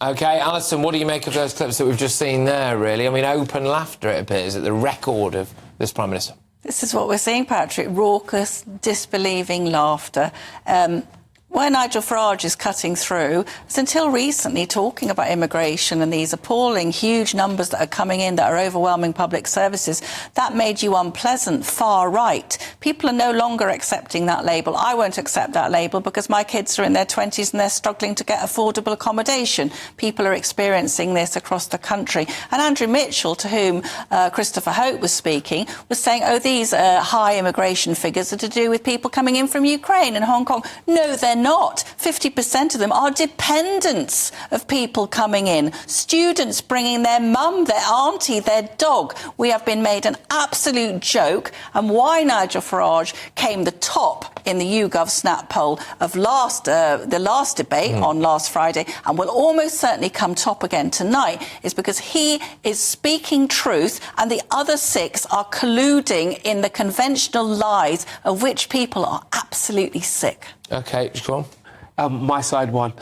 OK, Alison, what do you make of those clips that we've just seen there, really? I mean, open laughter, it appears, at the record of this Prime Minister. This is what we're seeing, Patrick, raucous, disbelieving laughter. Where Nigel Farage is cutting through is until recently talking about immigration and these appalling, huge numbers that are coming in that are overwhelming public services. That made you unpleasant, far right. People are no longer accepting that label. I won't accept that label because my kids are in their 20s and they're struggling to get affordable accommodation. People are experiencing this across the country. And Andrew Mitchell, to whom Christopher Hope was speaking, was saying, oh, these high immigration figures are to do with people coming in from Ukraine and Hong Kong. No, they're not. 50% of them are dependents of people coming in. Students bringing their mum, their auntie, their dog. We have been made an absolute joke. And why Nigel Farage came the top in the YouGov Snap poll of the last debate on last Friday and will almost certainly come top again tonight is because he is speaking truth and the other six are colluding in the conventional lies of which people are absolutely sick. OK, go on. My side won.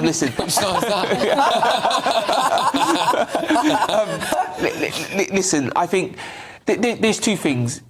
Listen. Which side is that? Listen, I think there's two things.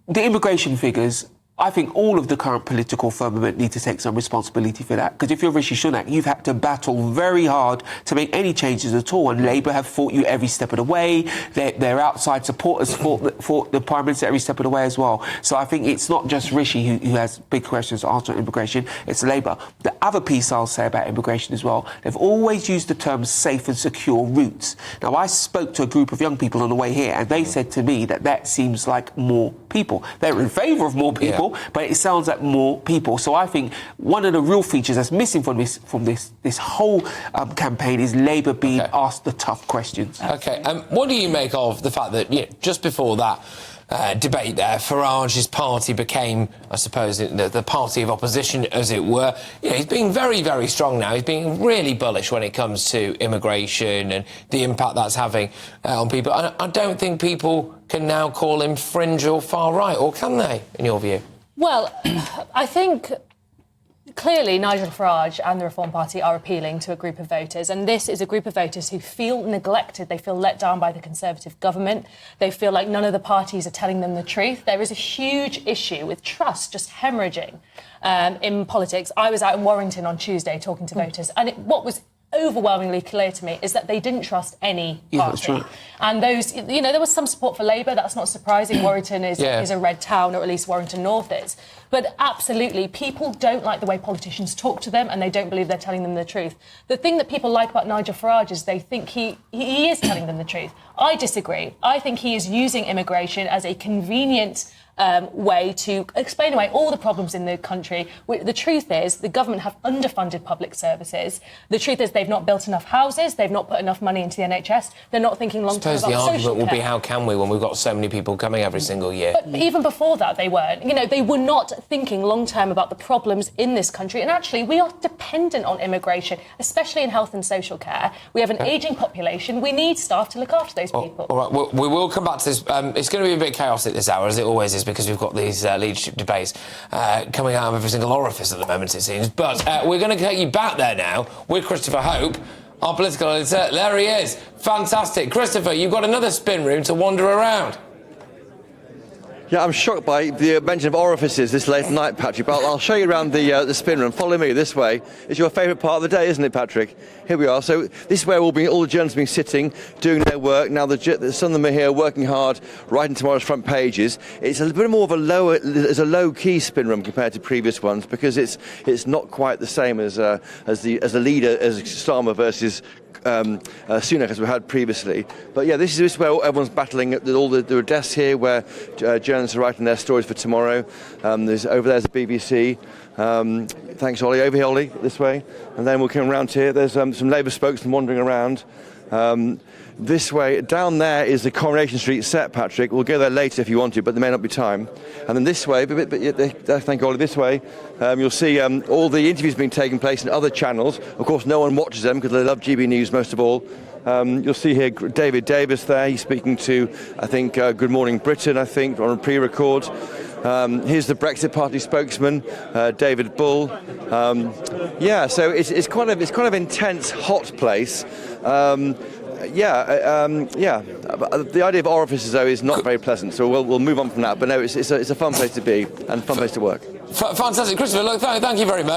The immigration figures, I think all of the current political firmament need to take some responsibility for that. Because if you're Rishi Sunak, you've had to battle very hard to make any changes at all. And Labour have fought you every step of the way. Their outside supporters fought the Prime Minister every step of the way as well. So I think it's not just Rishi who has big questions to answer on immigration, it's Labour. The other piece I'll say about immigration as well, they've always used the term safe and secure routes. Now, I spoke to a group of young people on the way here, and they said to me that seems like more people. They're in favour of more people. Yeah. But it sounds like more people. So I think one of the real features that's missing from this whole campaign is Labour being asked the tough questions. OK, what do you make of the fact that just before that debate there, Farage's party became, I suppose, the party of opposition, as it were. He's being very, very strong now. He's being really bullish when it comes to immigration and the impact that's having on people. I don't think people can now call him fringe or far right, or can they, in your view? Well, I think clearly Nigel Farage and the Reform Party are appealing to a group of voters, and this is a group of voters who feel neglected. They feel let down by the Conservative government. They feel like none of the parties are telling them the truth. There is a huge issue with trust just hemorrhaging in politics. I was out in Warrington on Tuesday talking to voters, and what was overwhelmingly clear to me is that they didn't trust any party. Yeah, that's right. And those, there was some support for Labour. That's not surprising. Warrington is a red town, or at least Warrington North is. But absolutely, people don't like the way politicians talk to them, and they don't believe they're telling them the truth. The thing that people like about Nigel Farage is they think he is telling them the truth. I disagree. I think he is using immigration as a convenient way to explain away all the problems in the country. The truth is the government have underfunded public services. The truth is they've not built enough houses. They've not put enough money into the NHS. They're not thinking long-term about social care. I suppose the argument would be, how can we when we've got so many people coming every single year? But even before that, they weren't. They were not thinking long-term about the problems in this country. And actually, we are dependent on immigration, especially in health and social care. We have an ageing population. We need staff to look after those people. All right, we will come back to this. It's going to be a bit chaotic this hour, as it always is, because we've got these leadership debates coming out of every single orifice at the moment, it seems. But we're going to take you back there now with Christopher Hope, our political editor. There he is. Fantastic. Christopher, you've got another spin room to wander around. Yeah, I'm shocked by the mention of orifices this late at night, Patrick, but I'll show you around the spin room. Follow me this way. It's your favourite part of the day, isn't it, Patrick? Here we are. So this is where all the journalists have been sitting, doing their work. Now some of them are here working hard, writing tomorrow's front pages. It's a bit more of a low-key spin room compared to previous ones because it's not quite the same as the leader, as Starmer versus Sunak, as we had previously. But yeah, this is where everyone's battling. There are desks here where journalists are writing their stories for tomorrow. Over there's the BBC. Thanks, Ollie. Over here, Ollie, this way. And then we'll come around here. There's some Labour spokesmen wandering around. This way, down there is the Coronation Street set, Patrick. We'll go there later if you want to, but there may not be time. And then this way, thank you, Ollie, this way, you'll see all the interviews being taking place in other channels. Of course, no one watches them because they love GBNews most of all. You'll see here David Davis there. He's speaking to, I think, Good Morning Britain, I think, on a pre-record. Here's the Brexit Party spokesman, David Bull. So it's kind of intense, hot place. The idea of orifices, though, is not very pleasant, so we'll move on from that. But no, it's a fun place to be and fun place to work. Fantastic. Christopher, look, thank you very much.